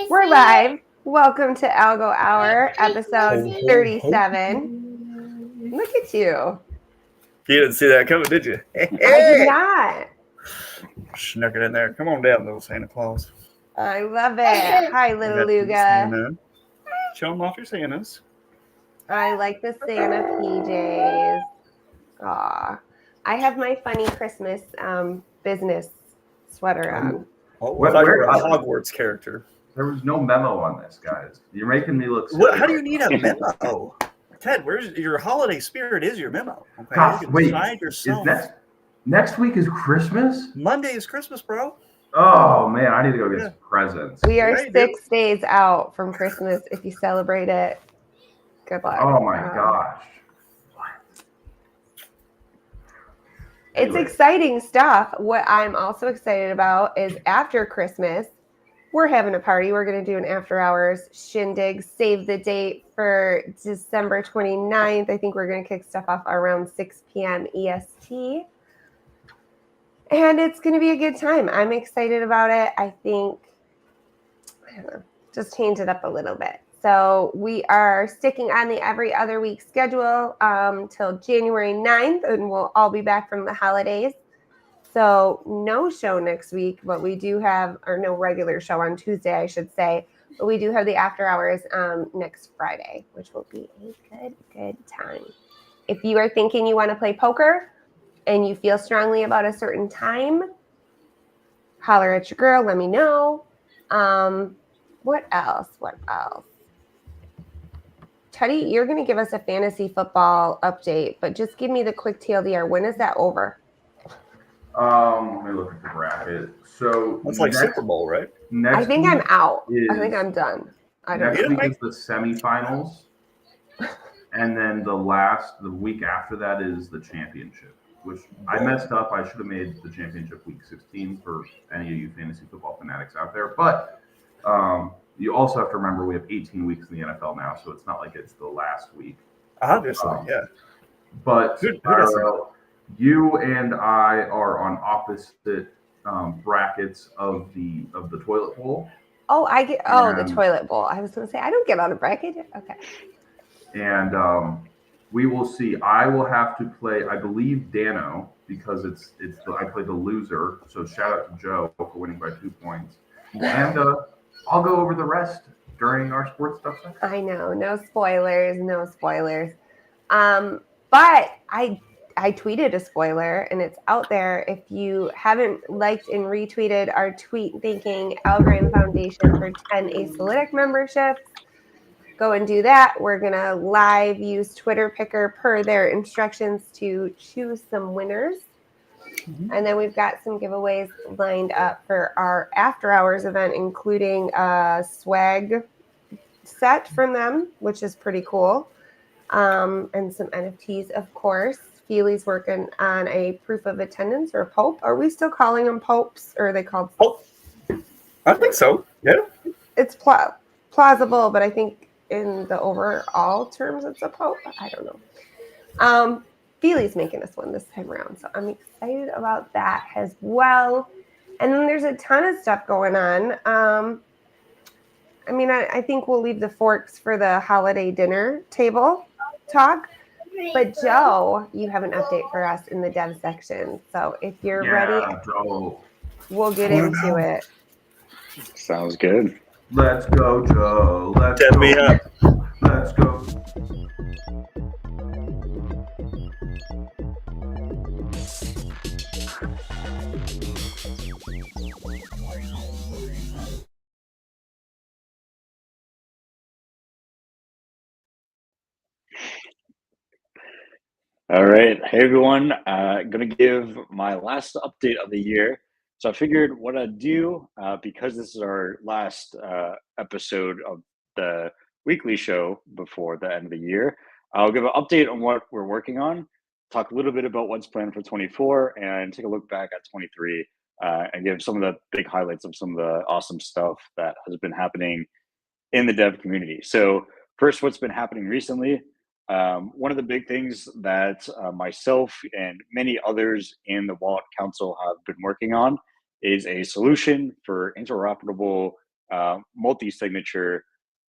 We're live. Welcome to Algo Hour, episode 37. Look at you. You didn't see that coming, did you? I did not. Snuck it in there. Come on down, little Santa Claus. I love it. Hi, little Luga. Santa. Show them off your Santas. I like the Santa PJs. Aw. I have my funny Christmas business sweater on. Oh, I thought you were a Hogwarts character. There was no memo on this, guys. You're making me look silly. How do you need a memo? Ted, where's your holiday spirit is your memo. Okay, gosh, wait. Yourself. Next week is Christmas? Monday is Christmas, bro. Oh, man, I need to go get some presents. We are 6 days out from Christmas. If you celebrate it, good luck. Oh, my gosh. It's exciting stuff. What I'm also excited about is after Christmas, we're having a party. We're going to do an after hours shindig, save the date for December 29th. I think we're going to kick stuff off around 6 p.m. EST. And it's going to be a good time. I'm excited about it. I think, I don't know, just change it up a little bit. So we are sticking on the every other week schedule till January 9th, and we'll all be back from the holidays. So no show next week, but we do have, or no regular show on Tuesday, I should say, but we do have the after hours next Friday, which will be a good time. If you are thinking you want to play poker and you feel strongly about a certain time, holler at your girl, let me know. What else? Teddy, you're going to give us a fantasy football update, but just give me the quick TLDR. When is that over? Let me look at the bracket. So it's like Super Bowl, right? I think I'm out. I think I'm done. I don't know. Next week is the semifinals, and then the week after that is the championship, which I messed up. I should have made the championship week 16 for any of you fantasy football fanatics out there. But you also have to remember we have 18 weeks in the NFL now, so it's not like it's the last week. Obviously, yeah. But you and I are on opposite brackets of the toilet bowl. Oh, the toilet bowl. I was going to say I don't get on a bracket. Okay. And we will see. I will have to play, I believe, Dano, because I play the loser. So shout out to Joe for winning by 2 points. And I'll go over the rest during our sports stuff section. I know, no spoilers. But I tweeted a spoiler, and it's out there. If you haven't liked and retweeted our tweet thanking Algo Foundation for 10 Acyclic memberships, go and do that. We're going to live use Twitter Picker per their instructions to choose some winners. Mm-hmm. And then we've got some giveaways lined up for our after hours event, including a swag set from them, which is pretty cool. And some NFTs, of course. Feely's working on a proof of attendance or a Pope. Are we still calling them Popes, or are they called Pope? I think so. Yeah. It's plausible, but I think in the overall terms, it's a Pope. I don't know. Feely's making us one this time around, so I'm excited about that as well. And then there's a ton of stuff going on. I think we'll leave the forks for the holiday dinner table talk. But Joe, you have an update for us in the dev section. So if you're ready, Joe. We'll get into it. Sounds good. Let's go, Joe. Set me up. Let's go. All right. Hey, everyone. Going to give my last update of the year. So I figured what I'd do, because this is our last episode of the weekly show before the end of the year, I'll give an update on what we're working on, talk a little bit about what's planned for 24, and take a look back at 23, and give some of the big highlights of some of the awesome stuff that has been happening in the dev community. So first, what's been happening recently. One of the big things that myself and many others in the Wallet Council have been working on is a solution for interoperable multi-signature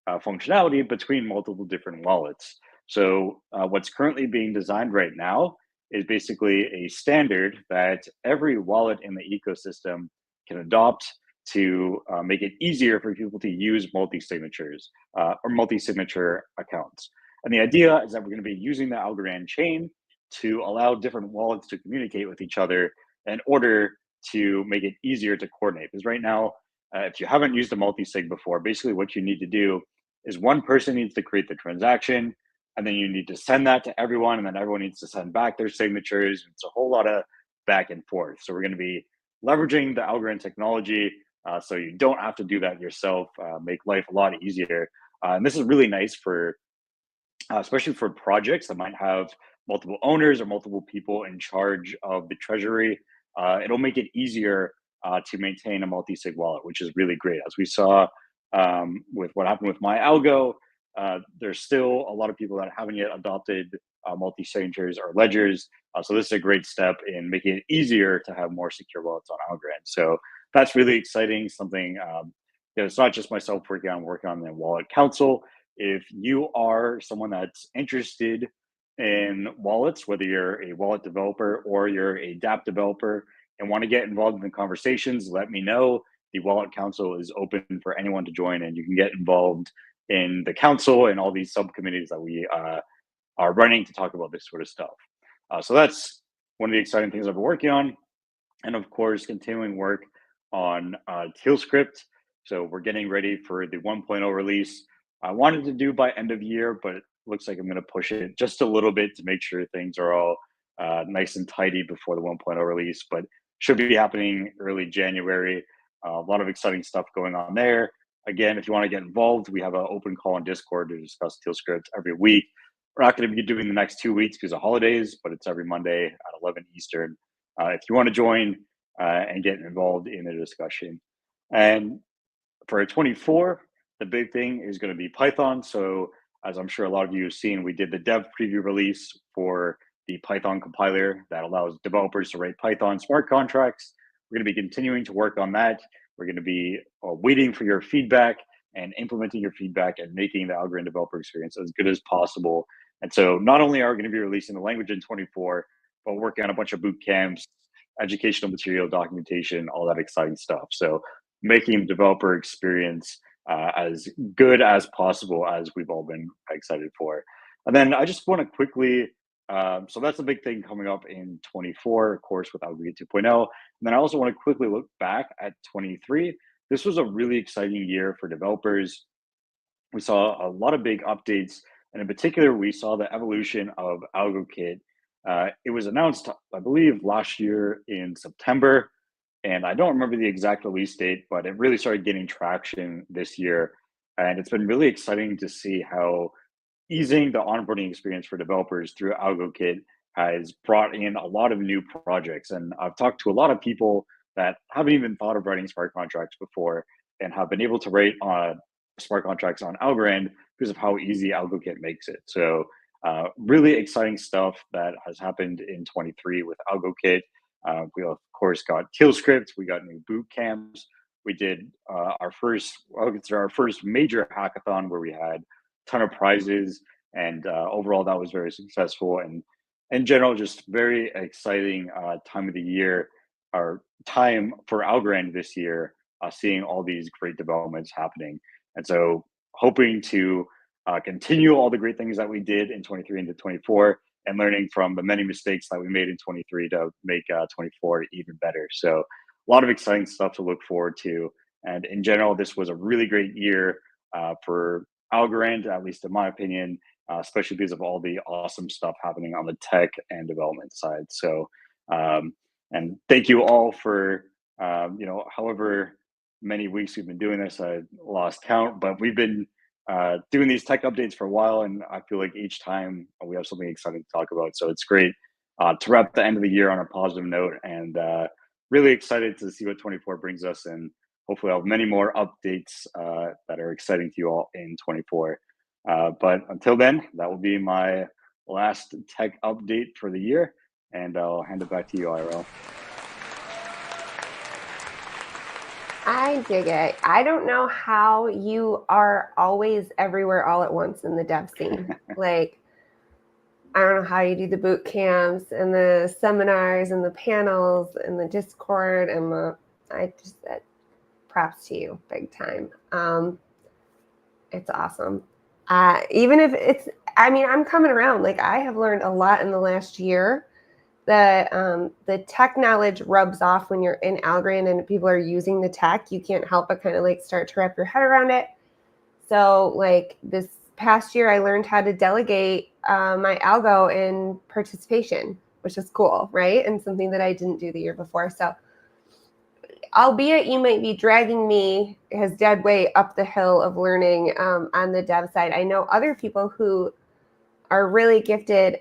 functionality between multiple different wallets. So what's currently being designed right now is basically a standard that every wallet in the ecosystem can adopt to make it easier for people to use multi-signatures or multi-signature accounts. And the idea is that we're going to be using the Algorand chain to allow different wallets to communicate with each other in order to make it easier to coordinate. Because right now, if you haven't used a multi-sig before, basically what you need to do is one person needs to create the transaction, and then you need to send that to everyone, and then everyone needs to send back their signatures. It's a whole lot of back and forth. So we're going to be leveraging the Algorand technology so you don't have to do that yourself, make life a lot easier. And this is really nice for, especially for projects that might have multiple owners or multiple people in charge of the treasury. It'll make it easier to maintain a multi-sig wallet, which is really great. As we saw with what happened with my Algo, there's still a lot of people that haven't yet adopted multi-signatures or ledgers. So this is a great step in making it easier to have more secure wallets on Algorand. So that's really exciting. Something it's not just myself working on the wallet council. If you are someone that's interested in wallets, whether you're a wallet developer or you're a dApp developer and want to get involved in the conversations, let me know. The wallet council is open for anyone to join, and you can get involved in the council and all these subcommittees that we are running to talk about this sort of stuff. So that's one of the exciting things I've been working on. And of course, continuing work on TealScript. So we're getting ready for the 1.0 release. I wanted to do by end of year, but it looks like I'm going to push it just a little bit to make sure things are all nice and tidy before the 1.0 release, but should be happening early January. A lot of exciting stuff going on there. Again, if you want to get involved, we have an open call on Discord to discuss TealScript every week. We're not going to be doing the next 2 weeks because of holidays, but it's every Monday at 11 Eastern. If you want to join and get involved in the discussion. And for 24, the big thing is going to be Python. So as I'm sure a lot of you have seen, we did the dev preview release for the Python compiler that allows developers to write Python smart contracts. We're going to be continuing to work on that. We're going to be waiting for your feedback and implementing your feedback and making the Algorand developer experience as good as possible. And so not only are we going to be releasing the language in 24, but working on a bunch of boot camps, educational material, documentation, all that exciting stuff. So making the developer experience as good as possible, as we've all been excited for. And then I just want to quickly, so that's a big thing coming up in 24, of course, with Algo 2.0. And then I also want to quickly look back at 23. This was a really exciting year for developers. We saw a lot of big updates, and in particular, we saw the evolution of AlgoKit. It was announced, I believe, last year in September, and I don't remember the exact release date, but it really started getting traction this year. And it's been really exciting to see how easing the onboarding experience for developers through AlgoKit has brought in a lot of new projects. And I've talked to a lot of people that haven't even thought of writing smart contracts before and have been able to write smart contracts on Algorand because of how easy AlgoKit makes it. So really exciting stuff that has happened in 23 with AlgoKit. We of course got TealScript, we got new boot camps. We did our first major hackathon where we had a ton of prizes, and overall that was very successful. And in general, just very exciting time of the year, or time for Algorand this year, seeing all these great developments happening. And so hoping to continue all the great things that we did in 23 into 24, and learning from the many mistakes that we made in 23 to make 24 even better. So a lot of exciting stuff to look forward to. And in general, this was a really great year for Algorand, at least in my opinion, especially because of all the awesome stuff happening on the tech and development side. So, and thank you all for, however many weeks we've been doing this. I lost count, but we've been doing these tech updates for a while, and I feel like each time we have something exciting to talk about. So it's great to wrap the end of the year on a positive note, and really excited to see what 24 brings us, and hopefully I'll have many more updates that are exciting to you all in 24. But until then, that will be my last tech update for the year, and I'll hand it back to you, IRL. I dig it. I don't know how you are always everywhere all at once in the dev scene. Like, I don't know how you do the boot camps and the seminars and the panels and the Discord and I just said props to you big time. It's awesome. Even if I'm coming around. Like, I have learned a lot in the last year. The tech knowledge rubs off when you're in Algorand and people are using the tech. You can't help but kind of like start to wrap your head around it. So like this past year, I learned how to delegate my algo in participation, which is cool, right? And something that I didn't do the year before. So albeit you might be dragging me his dead way up the hill of learning on the dev side, I know other people who are really gifted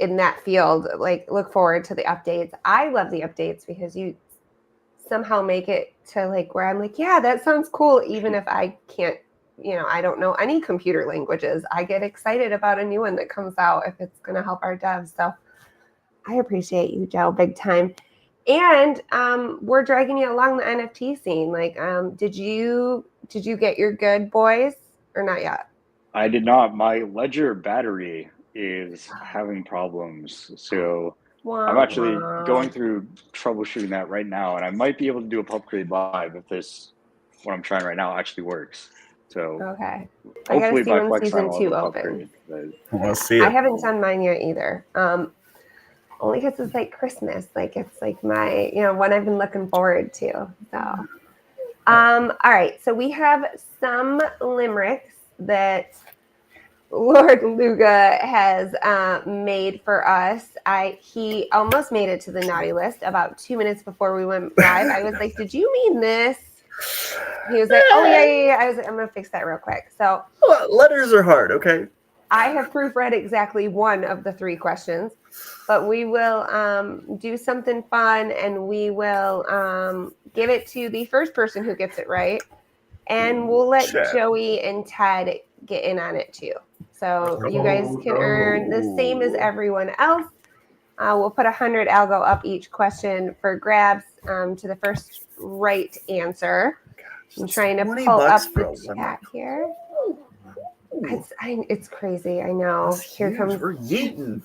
in that field. Like, look forward to the updates. I love the updates because you somehow make it to like where I'm like, yeah, that sounds cool. Even if I can't, I don't know any computer languages, I get excited about a new one that comes out if it's going to help our devs. So I appreciate you, Joe, big time. And we're dragging you along the NFT scene. Like, did you get your good boys or not yet? I did not. My Ledger battery is having problems, so I'm actually going through troubleshooting that right now, and I might be able to do a pub create live if what I'm trying right now actually works. So okay, hopefully I gotta see by when Flex season Time I'll 2 have a pub opens. create. Let's see it. I haven't done mine yet either. Only because it's like Christmas. Like, it's like my, one I've been looking forward to. So, all right. So we have some limericks that Lord Luga has made for us. He almost made it to the naughty list about 2 minutes before we went live. I was like, did you mean this? He was like, oh, yeah. I was like, I'm going to fix that real quick. So letters are hard, okay? I have proofread exactly one of the 3 questions, but we will do something fun, and we will give it to the first person who gets it right. And we'll let Joey and Ted get in on it too. So you guys can earn the same as everyone else. We'll put 100 algo up each question for grabs to the first right answer. I'm trying to pull up the chat here. It's crazy. I know. Here comes. We're yeeting.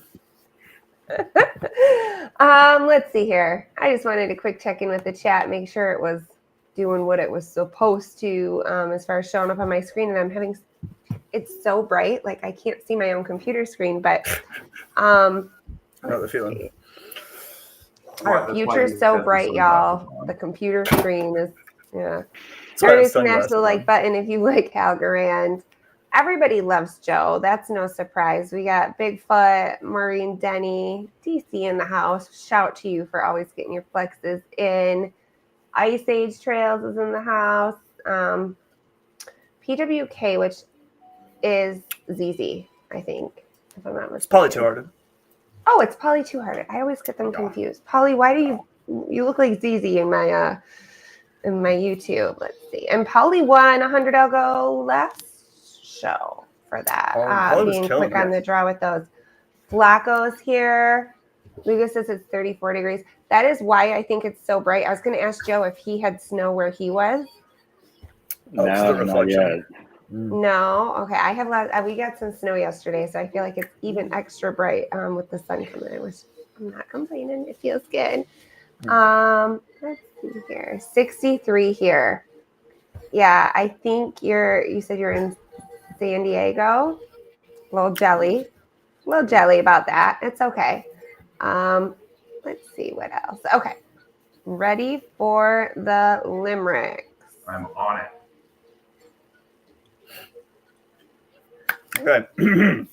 Let's see here. I just wanted a quick check in with the chat, make sure it was doing what it was supposed to as far as showing up on my screen. And it's so bright, like I can't see my own computer screen, but I know the feeling. Our future's so bright, y'all. The computer screen is, yeah. Everybody smash the like button if you like Algorand. Everybody loves Joe. That's no surprise. We got Bigfoot, Maureen, Denny, DC in the house. Shout to you for always getting your flexes in. Ice Age Trails is in the house. PWK, which is ZZ, I think, if I'm not mistaken. It's Polly Two Hearted. Oh, it's Polly Two Hearted. I always get them confused. Polly, why do you look like ZZ in my YouTube? Let's see. And Polly won 100 algo last show for that. Being quick on the draw with those. Flacco's here. Lucas says it's 34 degrees. That is why I think it's so bright. I was going to ask Joe if he had snow where he was. No, not yet. No, okay. We got some snow yesterday, so I feel like it's even extra bright with the sun coming in, which I'm not complaining. It feels good. Let's see here. 63 here. Yeah, I think you said you're in San Diego. A little jelly about that. It's okay. Let's see what else. Okay. Ready for the limericks. I'm on it. Okay.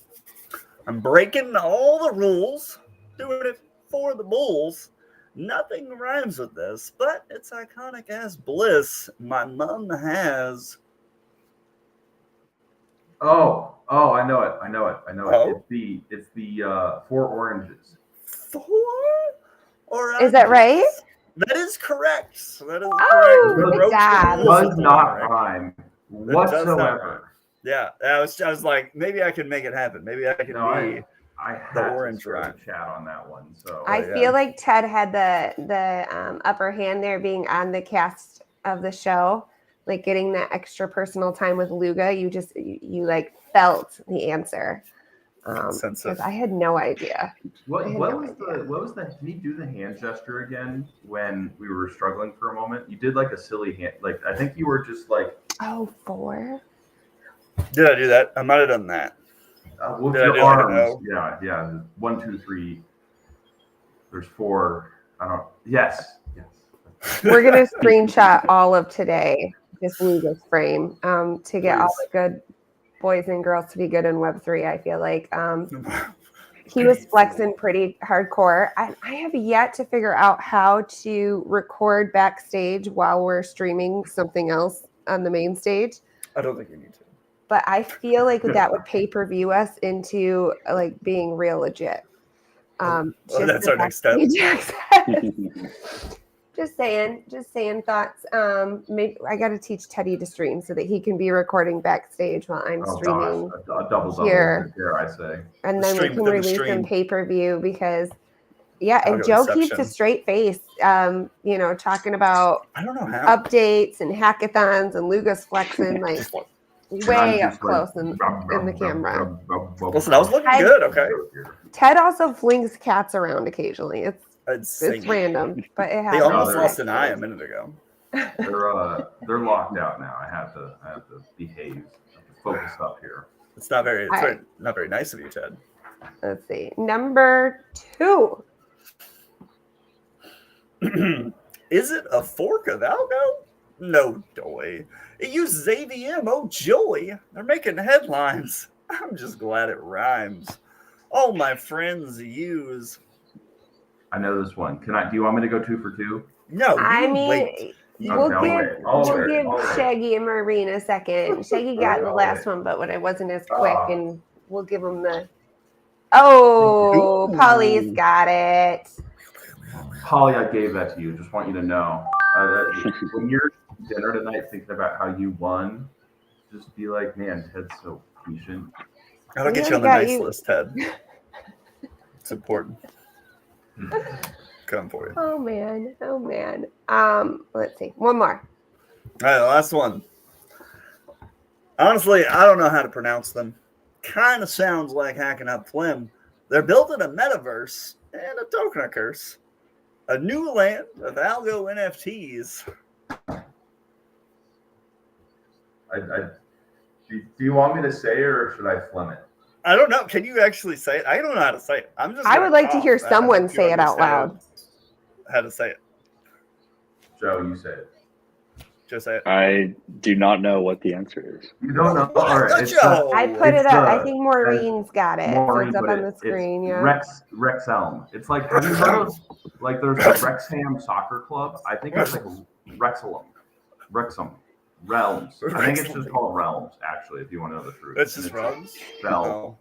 I'm breaking all the rules, doing it for the Bulls. Nothing rhymes with this, but it's iconic as bliss. My mom has. Oh, I know it. Oh? It's the 4 oranges. 4 oranges. Is that right? That is correct. That is correct. Good job. It does not rhyme whatsoever. Yeah, I was like, maybe I can make it happen. Maybe I can be I The had orange to start rhyme. the chat on that one. So I yeah. feel like Ted had the upper hand there, being on the cast of the show, like getting that extra personal time with Luga. You like felt the answer. Sense Because of- I had no idea. what I had what no was idea. the can you do the hand gesture again when we were struggling for a moment? You did like a silly hand, like I think you were just like Oh, 4. Did I do that? I might have done that. with Did I your do like an arms. O? Yeah. 1, 2, 3. There's 4. I don't. Yes. We're gonna screenshot all of today, just Luga's frame, to get all Please. the good boys and girls to be good in Web3. I feel like he was flexing pretty hardcore. I have yet to figure out how to record backstage while we're streaming something else on the main stage. I don't think you need to. But I feel like that would pay-per-view us into like being real legit. That's our next step. Just saying thoughts. Maybe I got to teach Teddy to stream so that he can be recording backstage while I'm streaming a double here. dare I say? And then we can release them pay-per-view because and Joe keeps a straight face, talking about I don't know how. updates and hackathons, and Luga's flexing like way up close in the camera. Listen, I was looking good, okay? Ted also flings cats around occasionally. It's random, but it They happens. almost lost an eye a minute ago. They're locked out now. I have to behave. I have to focus up here. It's not very not very nice of you, Ted. Let's see. Number 2. Is it a fork of Algo? No, doy. It uses AVM. Oh, joy. They're making headlines. I'm just glad it rhymes. All my friends use. I know this one. Do you want me to go 2 for 2? No, wait. We'll give wait. Shaggy and Marine a second. Shaggy got the last one, but when it wasn't as quick, and we'll give him the. Oh, Polly's got it. Polly, I gave that to you. Just want you to know. When you're at dinner tonight thinking about how you won, just be like, man, Ted's so patient. I'll get you on the nice list, Ted. It's important. Come for you. Oh man. Let's see. One more. All right, the last one. Honestly, I don't know how to pronounce them. Kind of sounds like hacking up Flim. They're building a metaverse and a token curse. A new land of Algo NFTs. Do you want me to say it or should I Flim it? I don't know. Can you actually say it? I don't know how to say it. I would like to hear someone say it out loud. How to say it? Joe, you say it. Just say it. I do not know what the answer is. You don't know? All right. Joe. I put it up. I think Maureen's got it. So it's up on the screen. Yeah. Wrexelm. It's like, have you heard of, like, there's a Wrexham soccer club? I think it's like Wrexham. Realms. I think it's just called Realms, actually, if you want to know the truth. It's just Realms? No.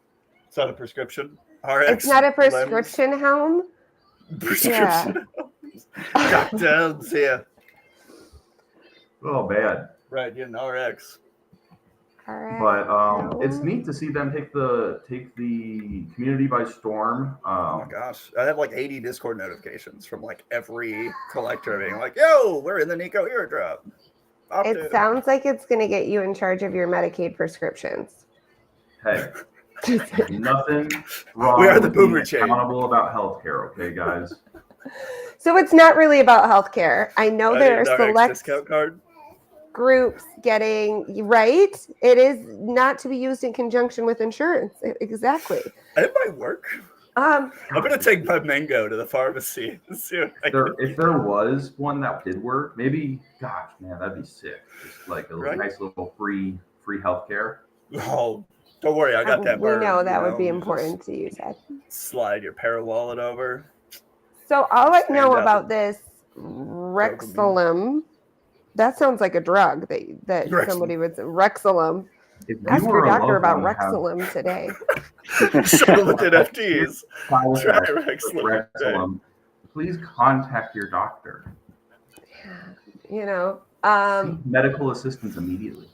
It's not a prescription. RX, it's not a prescription helm? Prescription helms. Cocktails, yeah. Oh, bad. Right, yeah, an RX. But it's neat to see them take the community by storm. Oh my gosh, I have like 80 Discord notifications from like every collector being like, "Yo, we're in the Nico airdrop." It sounds like it's going to get you in charge of your Medicaid prescriptions. Hey, nothing wrong. We are the with boomer being chain. Accountable about healthcare, okay, guys. So it's not really about healthcare. I know there are select discount card groups getting right. It is not to be used in conjunction with insurance. Exactly. It might work. I'm gonna take my mango to the pharmacy and see if there was one that did work, maybe. Gosh, man, that'd be sick. Just like a nice little free healthcare. Oh, don't worry, I got that. We know that would be important to you, Ted. Slide your para wallet over. So all I know about this Rexulum, that sounds like a drug that somebody would say. Rexulum. Ask your doctor about Rexulum today. Supplement NFTs. Try Rexulum. Please contact your doctor. You know, seek medical assistance immediately.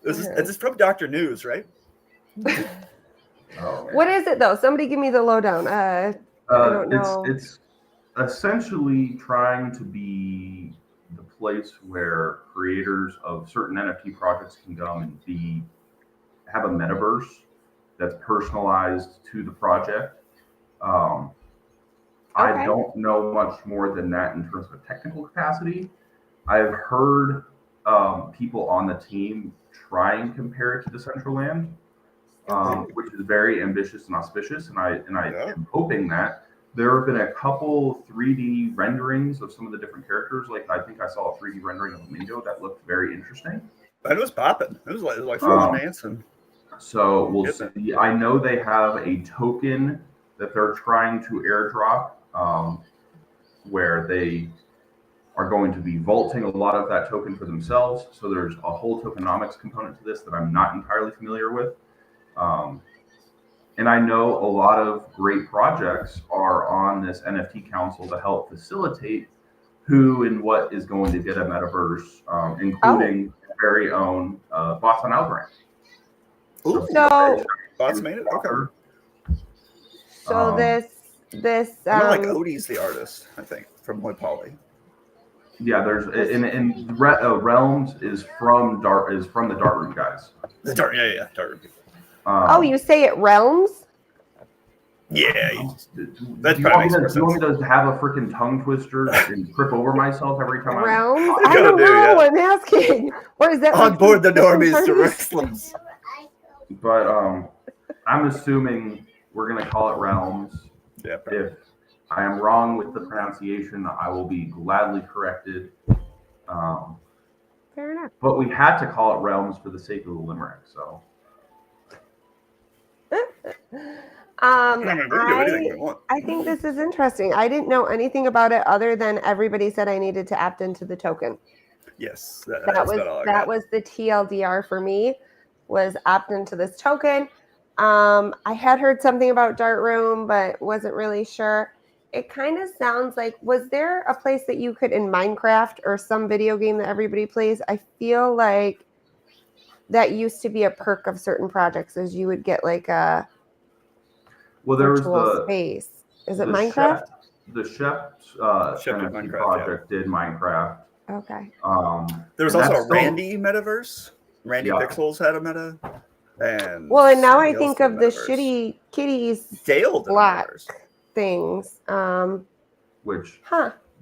This is from Dr. News, right? Oh, man. What is it though? Somebody give me the lowdown. I don't know. It's essentially trying to be the place where creators of certain NFT projects can go and have a metaverse that's personalized to the project. I Okay. don't know much more than that in terms of a technical capacity. I've heard people on the team try and compare it to Decentraland, which is very ambitious and auspicious, and I am hoping that. There have been a couple 3D renderings of some of the different characters. Like, I think I saw a 3D rendering of Mingo that looked very interesting. It was popping. It was like full on dancing. So we'll see. I know they have a token that they're trying to airdrop, where they are going to be vaulting a lot of that token for themselves. So there's a whole tokenomics component to this that I'm not entirely familiar with. And I know a lot of great projects are on this NFT council to help facilitate who and what is going to get a metaverse, including very own Bots on Algo. Ooh, So Bots made it? Okay. So this like Odie's the artist, I think, from Hoy Poly. Yeah, there's Realms is from the Darkroom guys. The Darkroom people. You say it Realms? Yeah, that's you want me to have a freaking tongue twister and trip over myself every time? Realms? I don't know. I'm asking. Or is that on board the normies to wrestlers? But I'm assuming we're gonna call it Realms. Yeah. Probably. If I am wrong with the pronunciation, I will be gladly corrected. Fair enough. But we had to call it Realms for the sake of the limerick, so. I think this is interesting. I didn't know anything about it other than everybody said I needed to opt into the token. Yes, that was the TLDR for me, was opt into this token. I had heard something about Darkroom, but wasn't really sure. It kind of sounds like, was there a place that you could in Minecraft or some video game that everybody plays? I feel like that used to be a perk of certain projects, as you would get like a virtual space. Is it Minecraft? The Chef NFT project did Minecraft. Okay. There was also a Randy metaverse. Randy Pixels had a meta. And now I think of the shitty kitties Dale block things. Which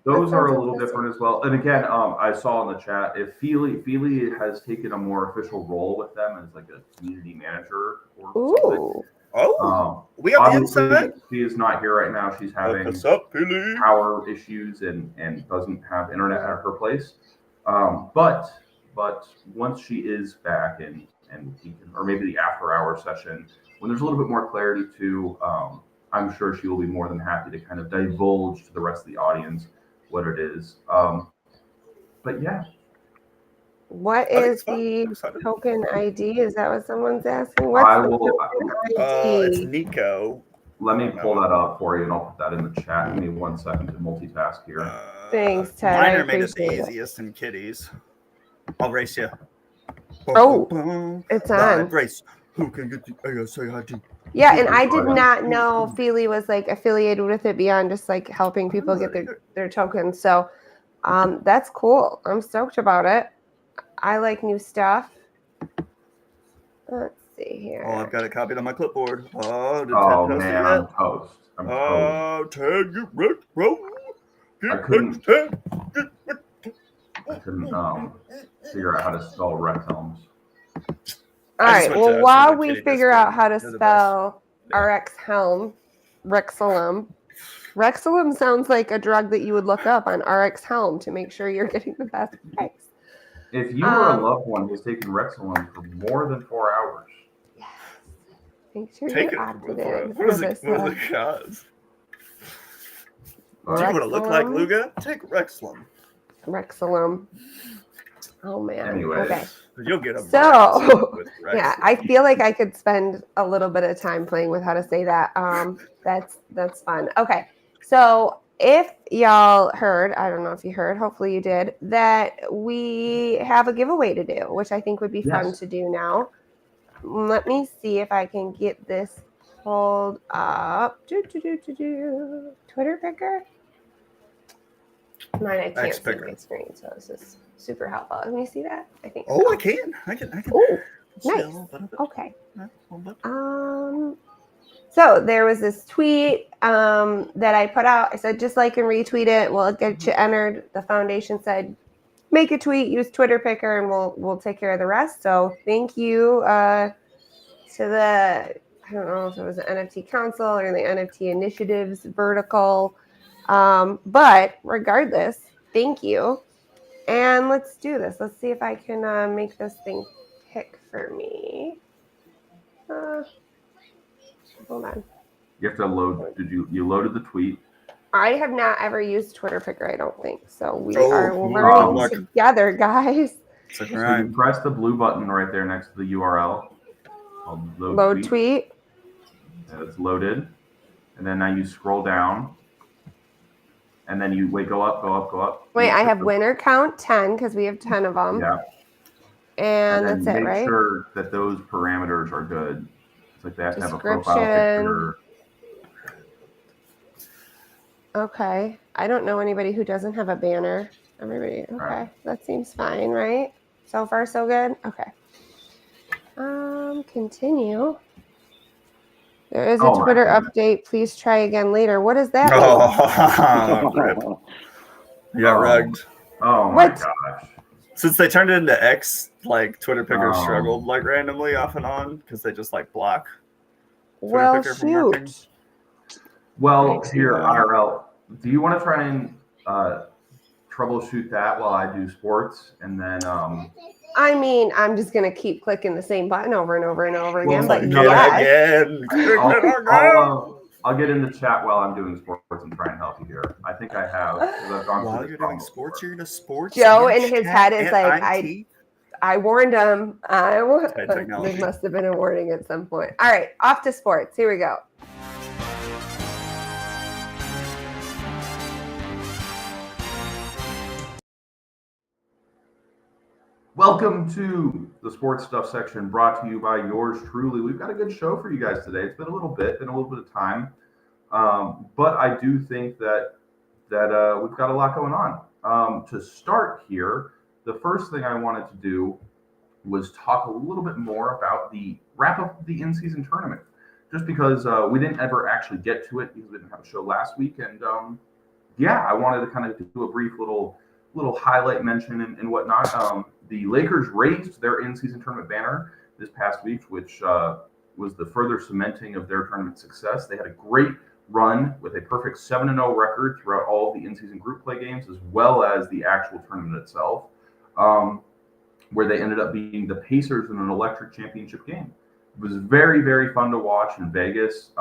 those are a little different as well. And again, I saw in the chat if Feely has taken a more official role with them as like a community manager or something. We got the inside. She is not here right now. She's having power issues and doesn't have internet at her place. But once she is back and we can, or maybe the after hour session, when there's a little bit more clarity too, I'm sure she will be more than happy to kind of divulge to the rest of the audience what it is. But yeah. What is the token ID? Is that what someone's asking? It's Nico. Let me pull that up for you, and I'll put that in the chat. Give me 1 second to multitask here. Thanks, Ted. Miner made it the easiest in kitties. I'll race you. It's on. Race. Who can get the ASAID? Yeah, and I did not know Feely was like affiliated with it beyond just like helping people get their tokens. So that's cool. I'm stoked about it. I like new stuff. Let's see here. Oh, I've got it copied on my clipboard. Oh, man, I'm toast. Ted, get wrecked, bro. I couldn't figure out how to spell Rechelms. All right. Well, while we figure out how to spell RX Helm, Rexilum sounds like a drug that you would look up on RX Helm to make sure you're getting the best price. If you are a loved one who's taken Rexilum for more than 4 hours, yes, make sure you're opted in. What is the cause? Do you want to look like Luga? Take Rexilum. Oh man. Anyways. Okay. You'll get a yeah, I feel like I could spend a little bit of time playing with how to say that. That's fun. Okay. So if y'all heard, I don't know if you heard, hopefully you did, that we have a giveaway to do, which I think would be fun to do now. Let me see if I can get this pulled up Twitter picker. Mine, I can't see my screen, so this is super helpful. Can you see that? I think. Oh, so. I can. Oh, nice. Okay. So there was this tweet that I put out. I said, just like and retweet it. We'll get you entered. The foundation said, make a tweet, use Twitter picker, and we'll take care of the rest. So thank you to the, I don't know if it was the NFT Council or the NFT Initiatives vertical. But regardless, thank you. And let's do this. Let's see if I can make this thing tick for me. Hold on. You have to load. You loaded the tweet? I have not ever used Twitter picker, I don't think. So we are learning together, guys. So you press the blue button right there next to the URL. Load tweet. Yeah, it's loaded. And then now you scroll down. And then you go up. Wait, I have winner count 10 because we have 10 of them. Yeah. And that's it, right? Make sure that those parameters are good. It's like they have to have a profile picture. Okay. I don't know anybody who doesn't have a banner. Everybody. Okay. Right. That seems fine, right? So far, so good. Okay. Continue. There is a Twitter update. Please try again later. What does that mean? You got rugged. Oh my gosh. Since they turned it into X, like Twitter picker struggled like randomly off and on because they just like block. Well, shoot. Well, here, IRL, do you want to try and troubleshoot that while I do sports? And then I mean, I'm just gonna keep clicking the same button over and over and over again. But again. I'll get in the chat while I'm doing sports and try and help you here. I think I have. While you're doing sports, you're into sports. Joe in his head is like, I warned him. There must have been a warning at some point. All right, off to sports. Here we go. Welcome to the sports stuff section brought to you by yours truly. We've got a good show for you guys today. It's been a little bit of time. But I do think that we've got a lot going on. To start here, the first thing I wanted to do was talk a little bit more about the wrap up of the in-season tournament. Just because we didn't ever actually get to it because we didn't have a show last week. And I wanted to kind of do a brief little highlight mention and whatnot. The Lakers raised their in-season tournament banner this past week, which was the further cementing of their tournament success. They had a great run with a perfect 7-0 record throughout all of the in-season group play games, as well as the actual tournament itself, where they ended up beating the Pacers in an electric championship game. It was very, very fun to watch in Vegas.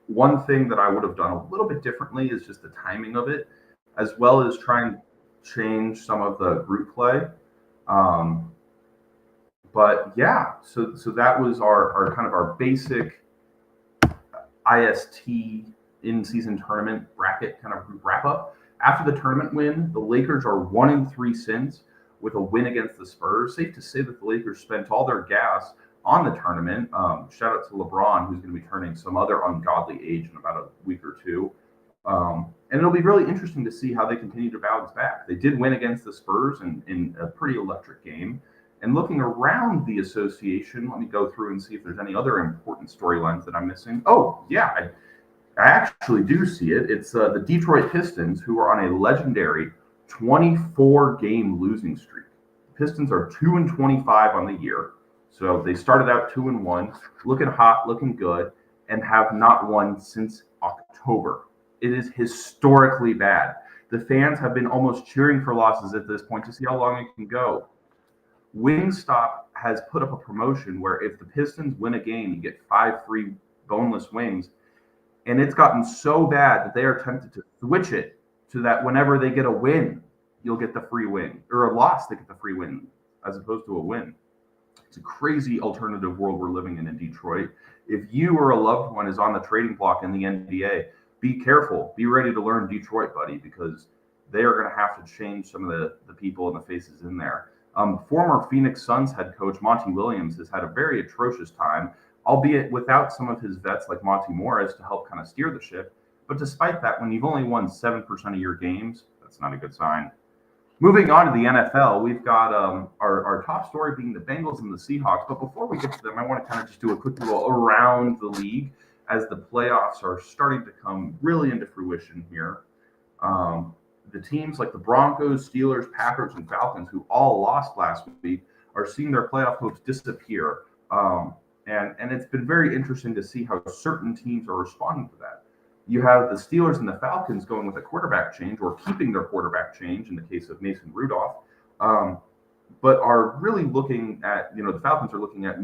One thing that I would have done a little bit differently is just the timing of it, as well as try and change some of the group play. So that was our kind of our basic IST in-season tournament bracket kind of group wrap up. After the tournament win, the Lakers are 1-3 since with a win against the Spurs. Safe to say that the Lakers spent all their gas on the tournament. Shout out to LeBron, who's going to be turning some other ungodly age in about a week or two. And it'll be really interesting to see how they continue to bounce back. They did win against the Spurs in a pretty electric game. And looking around the association, let me go through and see if there's any other important storylines that I'm missing. Oh, yeah, I actually do see it. It's the Detroit Pistons, who are on a legendary 24-game losing streak. The Pistons are 2-25 on the year. So they started out 2-1, looking hot, looking good, and have not won since October. It is historically bad. The fans have been almost cheering for losses at this point to see how long it can go. Wingstop has put up a promotion where if the Pistons win a game, you get 5 free boneless wings. And it's gotten so bad that they are tempted to switch it to that whenever they get a win, you'll get the free win. Or a loss, they get the free win, as opposed to a win. It's a crazy alternative world we're living in Detroit. If you or a loved one is on the trading block in the NBA, be careful. Be ready to learn Detroit, buddy, because they are going to have to change some of the people and the faces in there. Former Phoenix Suns head coach Monty Williams has had a very atrocious time albeit without some of his vets like Monty Morris to help kind of steer the ship. But despite that, when you've only won 7% of your games, that's not a good sign. Moving on to the NFL, we've got our top story being the Bengals and the Seahawks. But before we get to them, I want to kind of just do a quick little around the league as the playoffs are starting to come really into fruition here. The teams like the Broncos, Steelers, Packers, and Falcons, who all lost last week, are seeing their playoff hopes disappear. And it's been very interesting to see how certain teams are responding to that. You have the Steelers and the Falcons going with a quarterback change or keeping their quarterback change in the case of Mason Rudolph, but are really looking at, the Falcons are looking at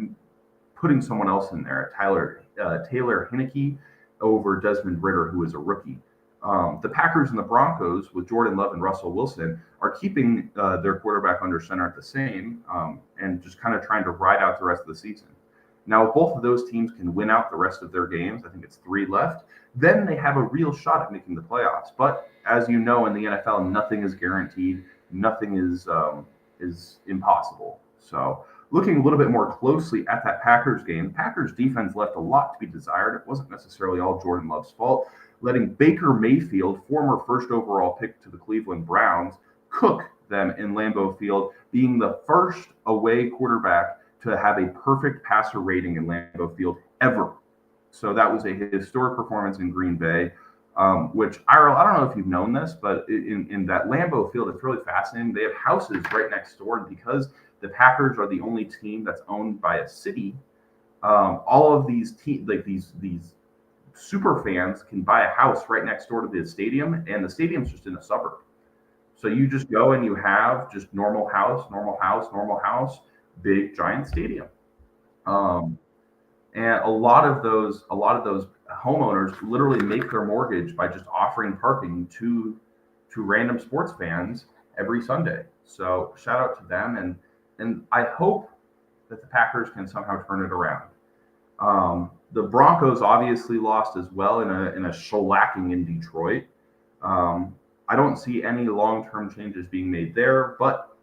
putting someone else in there, Taylor Heinicke over Desmond Ridder, who is a rookie. The Packers and the Broncos, with Jordan Love and Russell Wilson, are keeping their quarterback under center at the same and just kind of trying to ride out the rest of the season. Now, if both of those teams can win out the rest of their games, I think it's 3 left, then they have a real shot at making the playoffs. But as you know, in the NFL, nothing is guaranteed. Nothing is impossible. So looking a little bit more closely at that Packers game, Packers defense left a lot to be desired. It wasn't necessarily all Jordan Love's fault, letting Baker Mayfield, former first overall pick to the Cleveland Browns, cook them in Lambeau Field, being the first away quarterback to have a perfect passer rating in Lambeau Field ever. So that was a historic performance in Green Bay, which, Ira, I don't know if you've known this, but in that Lambeau Field, it's really fascinating. They have houses right next door, and because the Packers are the only team that's owned by a city, all of these these super fans can buy a house right next door to the stadium, and the stadium's just in a suburb. So you just go and you have just normal house, big giant stadium. And a lot of those homeowners literally make their mortgage by just offering parking to random sports fans every Sunday. So shout out to them, and I hope that the Packers can somehow turn it around. The Broncos obviously lost as well in a shellacking in Detroit. I don't see any long-term changes being made there, but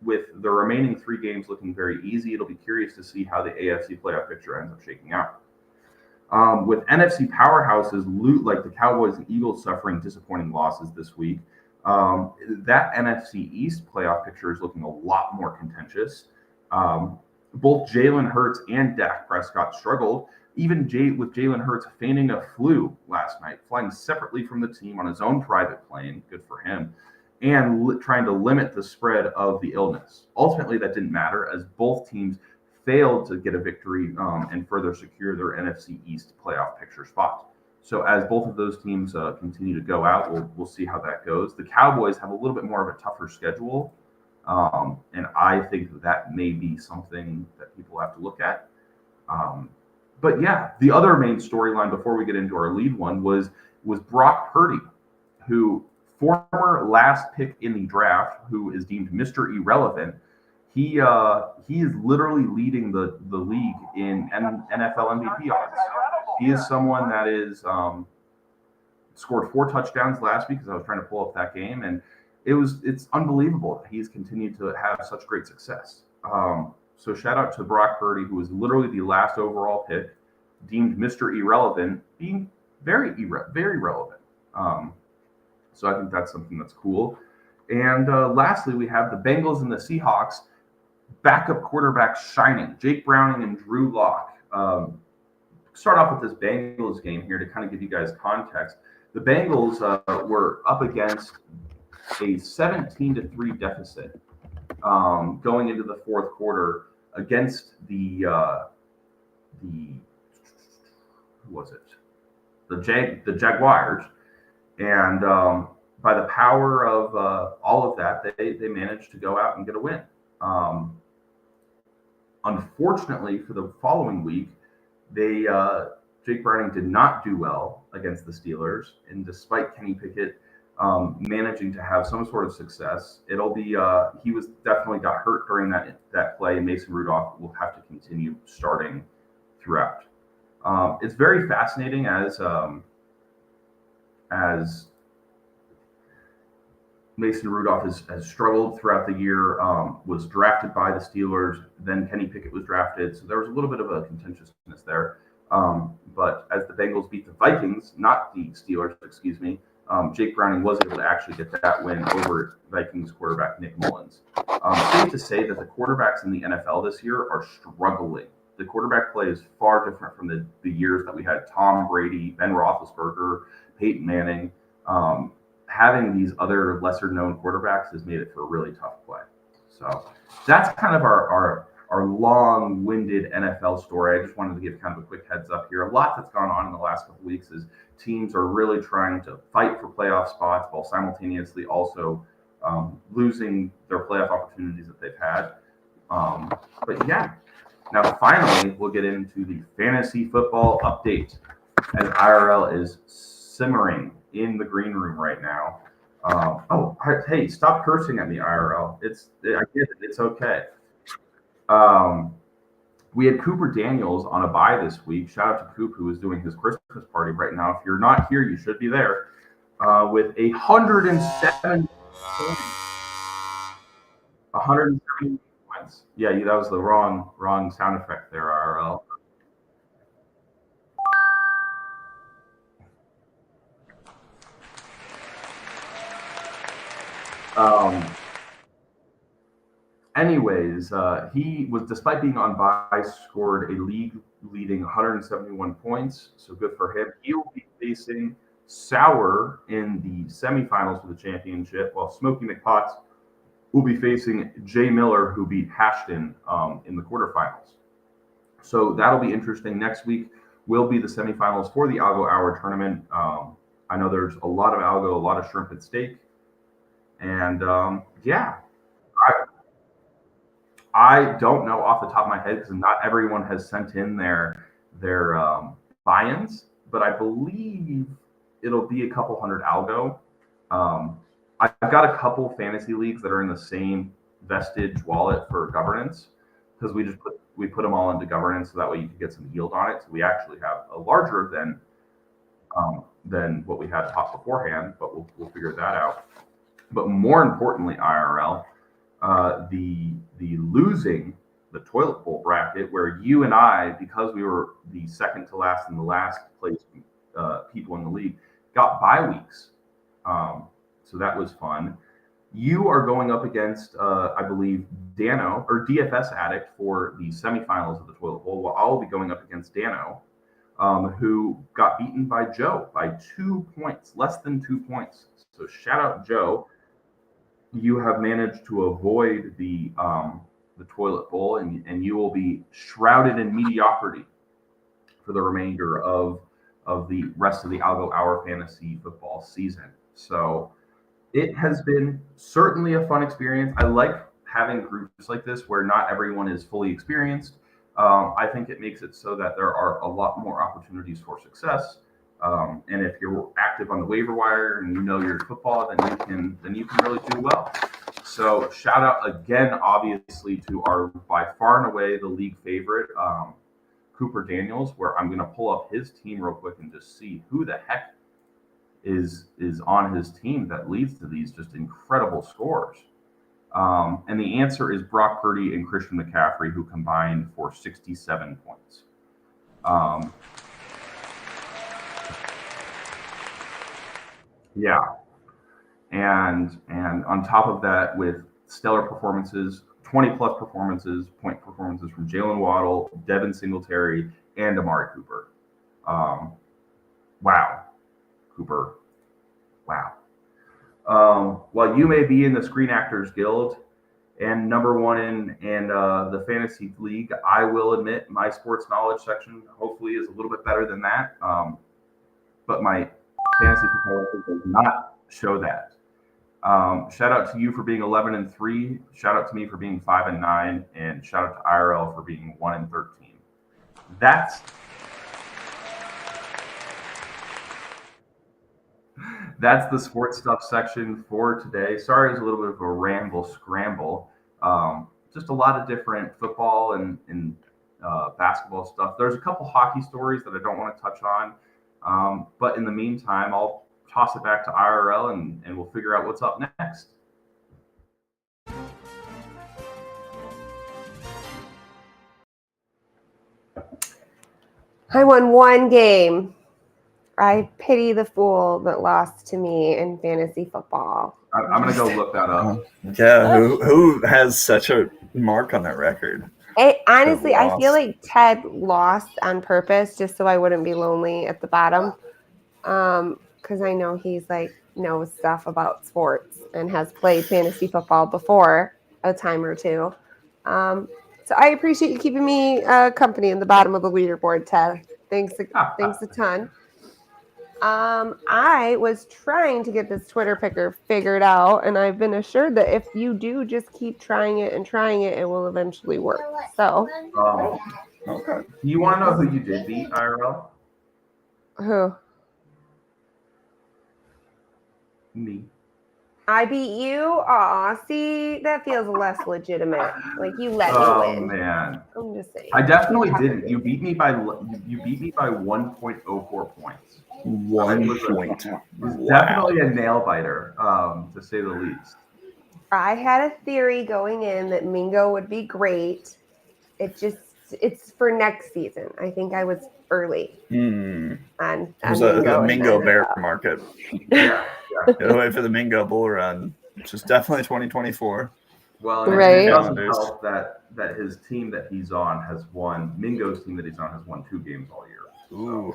with the remaining 3 games looking very easy, it'll be curious to see how the AFC playoff picture ends up shaking out. With NFC powerhouses like the Cowboys and Eagles suffering disappointing losses this week, that NFC East playoff picture is looking a lot more contentious. Both Jalen Hurts and Dak Prescott struggled, even with Jalen Hurts feigning a flu last night, flying separately from the team on his own private plane, good for him, and trying to limit the spread of the illness. Ultimately, that didn't matter as both teams failed to get a victory and further secure their NFC East playoff picture spot. So as both of those teams continue to go out, we'll see how that goes. The Cowboys have a little bit more of a tougher schedule, and I think that may be something that people have to look at. But yeah, the other main storyline before we get into our lead one was Brock Purdy, who former last pick in the draft, who is deemed Mr. Irrelevant. He is literally leading the league in NFL MVP odds. He is someone that is scored 4 touchdowns last week, because I was trying to pull up that game, and it's unbelievable that he's continued to have such great success. So shout out to Brock Purdy, who was literally the last overall pick, deemed Mr. Irrelevant, being very relevant. So I think that's something that's cool. And lastly, we have the Bengals and the Seahawks backup quarterbacks shining. Jake Browning and Drew Lock. Start off with this Bengals game here to kind of give you guys context. The Bengals were up against a 17-3 deficit going into the fourth quarter against the Jaguars, and by the power of all of that, they managed to go out and get a win. Unfortunately, for the following week, Jake Browning did not do well against the Steelers, and despite Kenny Pickett managing to have some sort of success, he was definitely got hurt during that play, and Mason Rudolph will have to continue starting throughout. It's very fascinating as Mason Rudolph has struggled throughout the year, was drafted by the Steelers. Then Kenny Pickett was drafted. So there was a little bit of a contentiousness there. But as the Bengals beat the Vikings, not the Steelers, excuse me, Jake Browning was able to actually get that win over Vikings quarterback Nick Mullins. Safe to say that the quarterbacks in the NFL this year are struggling. The quarterback play is far different from the years that we had Tom Brady, Ben Roethlisberger, Peyton Manning. Having these other lesser known quarterbacks has made it for a really tough play. So that's kind of our long-winded NFL story. I just wanted to give kind of a quick heads up here. A lot that's gone on in the last couple of weeks is teams are really trying to fight for playoff spots while simultaneously also losing their playoff opportunities that they've had. But yeah, now finally we'll get into the fantasy football update as IRL is simmering in the green room right now. Hey, stop cursing at me, IRL. I get it. It's okay. We had Cooper Daniels on a bye this week. Shout out to Coop, who is doing his Christmas party right now. If you're not here, you should be there. With 107 points. 170 points. Yeah, that was the wrong sound effect there, IRL. Anyways, he was, despite being on bye, scored a league-leading 171 points. So good for him. He will be facing Sauer in the semifinals for the championship, while Smokey McPotts will be facing Jay Miller, who beat Hashton in the quarterfinals. So that'll be interesting. Next week will be the semifinals for the Algo Hour tournament. I know there's a lot of Algo, a lot of shrimp at stake. And yeah, I don't know off the top of my head because not everyone has sent in their buy-ins, but I believe it'll be a couple hundred Algo. I've got a couple fantasy leagues that are in the same vestige wallet for governance because we put them all into governance so that way you can get some yield on it. So we actually have a larger than what we had taught beforehand, but we'll figure that out. But more importantly, IRL, the losing the toilet bowl bracket where you and I, because we were the second to last and the last place people in the league, got bye weeks. So that was fun. You are going up against, I believe, Dano or DFS Addict for the semifinals of the toilet bowl. While I'll be going up against Dano, who got beaten by Joe by 2 points, less than 2 points. So shout out Joe. You have managed to avoid the toilet bowl, and you will be shrouded in mediocrity for the remainder of the rest of the Algo Hour fantasy football season. So it has been certainly a fun experience. I like having groups like this where not everyone is fully experienced. I think it makes it so that there are a lot more opportunities for success. And if you're active on the waiver wire and you know your football, then you can really do well. So shout out again, obviously, to our by far and away the league favorite, Cooper Daniels, where I'm going to pull up his team real quick and just see who the heck is on his team that leads to these just incredible scores. And the answer is Brock Purdy and Christian McCaffrey, who combined for 67 points. Yeah. And on top of that, with stellar performances, 20-plus point performances from Jalen Waddle, Devin Singletary, and Amari Cooper. Wow. Cooper. Wow. While you may be in the Screen Actors Guild and number one in the fantasy league, I will admit my sports knowledge section hopefully is a little bit better than that. But my fantasy football does not show that. Shout out to you for being 11-3. Shout out to me for being 5-9, and shout out to IRL for being 1-13. That's the sports stuff section for today. Sorry, it was a little bit of a scramble. Just a lot of different football and basketball stuff. There's a couple hockey stories that I don't want to touch on. But in the meantime, I'll toss it back to IRL and we'll figure out what's up next. I won one game. I pity the fool that lost to me in fantasy football. I'm going to go look that up. Yeah, who has such a mark on that record? Honestly, I feel lost. like Ted lost on purpose just so I wouldn't be lonely at the bottom. Because I know he's like knows stuff about sports and has played fantasy football before a time or two. So I appreciate you keeping me company in the bottom of the leaderboard, Ted. Thanks a ton. I was trying to get this Twitter picker figured out, and I've been assured that if you do just keep trying it, it will eventually work. So, Okay. Do you want to know who you did beat, IRL? who? Me. I beat you? Aw, see, that feels less legitimate. Like you let me Oh win. man, I'm just saying. I definitely didn't. You beat me by 1.04 points. 1 point. It was Wow. definitely a nail biter, to say the least. I had a theory going in that Mingo would be great. It's for next season. I think I was early on There's Mingo. a Mingo bear market. Yeah. Gotta wait for the Mingo bull run, which is definitely 2024. Well, Right. it doesn't help that his team that he's on has won. Mingo's team that he's on has won 2 games all year. Ooh.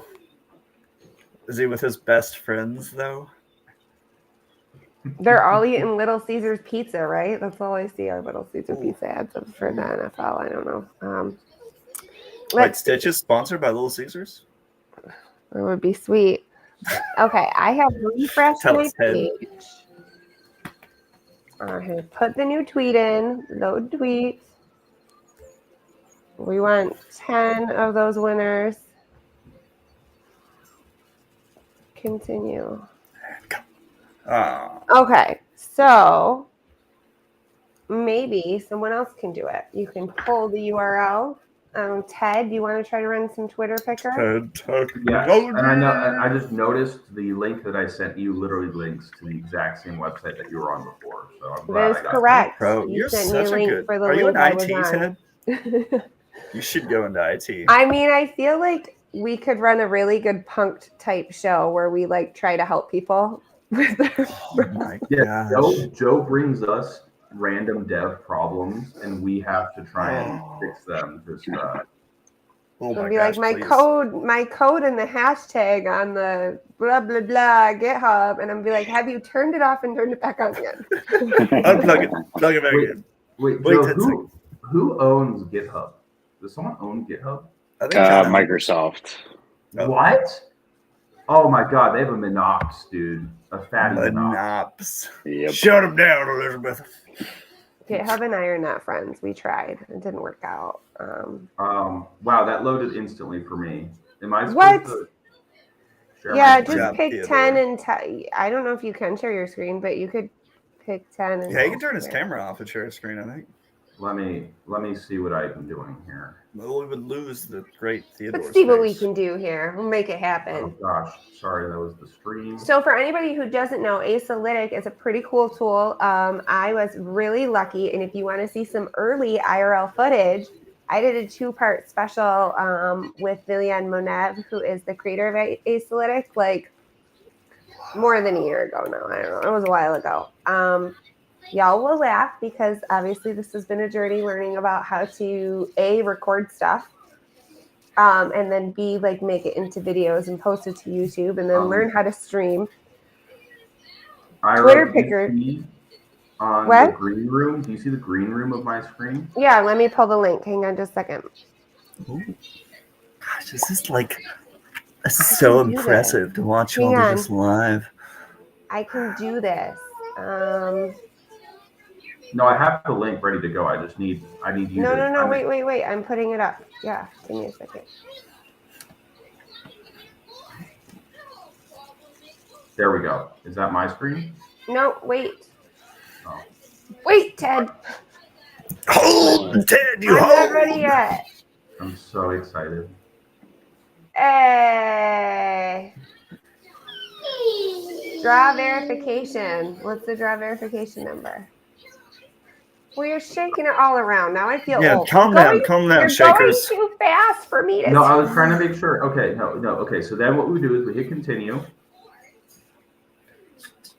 Is he with his best friends though? They're all eating Little Caesars pizza, right? That's all I see are Little Caesar pizza ads for the NFL. I don't know. Wait, Stitch is sponsored by Little Caesars? It would be sweet. Okay, I have refreshed Tell my us, Ted. page. I put the new tweet in, load tweets. We want 10 of those winners. Continue. Okay, so maybe someone else can do it. You can pull the URL. Ted, do you want to try to run some Twitter picker? Yeah, and I know. And I just noticed the link that I sent you literally links to the exact same website that you were on before. So I'm glad That is I got correct. Bro, You you're sent me a such a link good. for the Are you link an I was IT, on. Ted? You should go into IT. I mean, I feel like we could run a really good punked type show where we like try to help people with their Oh my Yeah, gosh. Joe brings us random dev problems, and we have to try and fix them. Just Oh my and be gosh, like please. my code and the hashtag on the blah blah blah GitHub, and I'm be like, have you turned it off and turned it back on again? Unplug it. Plug it back in. wait, Wait Joe, 10 seconds. who owns GitHub? Does someone own GitHub? I think John Microsoft. Oh. What? Oh my God, they have a Minox, dude. A fatty Minox. Minops. Yep. Shut him down, Elizabeth. GitHub and I are not friends. We tried. It didn't work out. Wow, that loaded instantly for me. Am I supposed What? to share Yeah, my screen? just pick Theodore. 10 and I don't know if you can share your screen, but you could pick 10 and Yeah, he can turn his camera off and share his screen, I think. Let me see what I'm doing here. Well, we would lose the great Theodore. Let's see what we can do here. We'll make it happen. Oh gosh, sorry, that was the stream. So for anybody who doesn't know, Asalytic is a pretty cool tool. I was really lucky, and if you want to see some early IRL footage, I did a 2-part special with Vilian Monev, who is the creator of Asalytic, like more than a year ago now. I don't know. It was a while ago. Y'all will laugh because obviously this has been a journey learning about how to A, record stuff, and then B, like make it into videos and post it to YouTube, and then learn how to stream. Twitter picker. On What? the green room. Do you see the green room of my screen? Yeah, let me pull the link. Hang on just a second. Ooh. Gosh, this is so impressive to watch you all do this live. I can do this. No, I have the link ready to go. I need you. No, wait. I'm putting it up. Yeah, give me a second. There we go. Is that my screen? No, wait. Oh. Wait, Ted. Hold, Ted, you I'm hold. not ready yet. I'm so excited. Hey. Draw verification. What's the draw verification number? Well, you're shaking it all around. Now I feel Yeah, old. calm down, You're shakers. going too fast for me to. No, I was trying to make sure. Okay, no. Okay, so then what we do is we hit continue.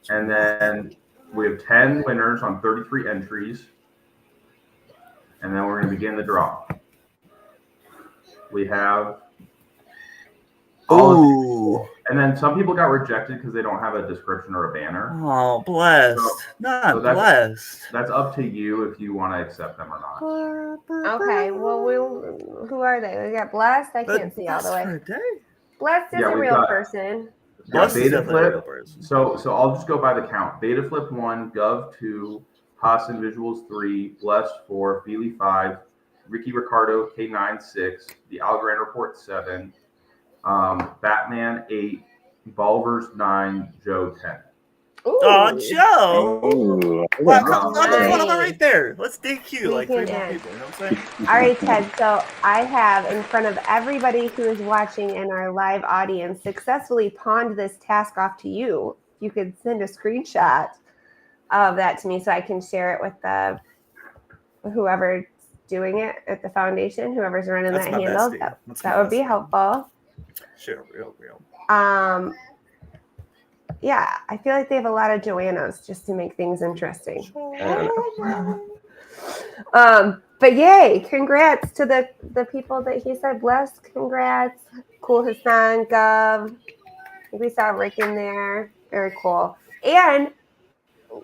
And then we have 10 winners on 33 entries. And then we're going to begin the draw. We have Ooh. and then some people got rejected because they don't have a description or a banner. Oh, blessed. So Blessed. That's up to you if you want to accept them or not. Okay, well, who are they? We got Blessed. I can't see all the way. Blessed is a real person. Blessed is Beta definitely a real Flip. person. So I'll just go by the count. Beta Flip 1, Gov 2, Haas and Visuals 3, Blessed 4, Feely 5, Ricky Ricardo K9 6, the Algo Report 7, Batman 8, Bulvers 9, Joe 10. Ooh. Oh, Joe! Ooh, Wow, nice. right there. Let's DQ We like can 3 more end. people. You know what I'm saying? All right, Ted. So I have in front of everybody who is watching in our live audience successfully pawned this task off to you. You could send a screenshot of that to me so I can share it with whoever's doing it at the foundation, whoever's running That's that my handle. bestie. That would be helpful. Sure, real. Yeah, I feel like they have a lot of Joannas just to make things interesting. I don't know. But yay, congrats to the people that he said blessed. Congrats. Cool Hassan, Gov. I think we saw Rick in there. Very cool. And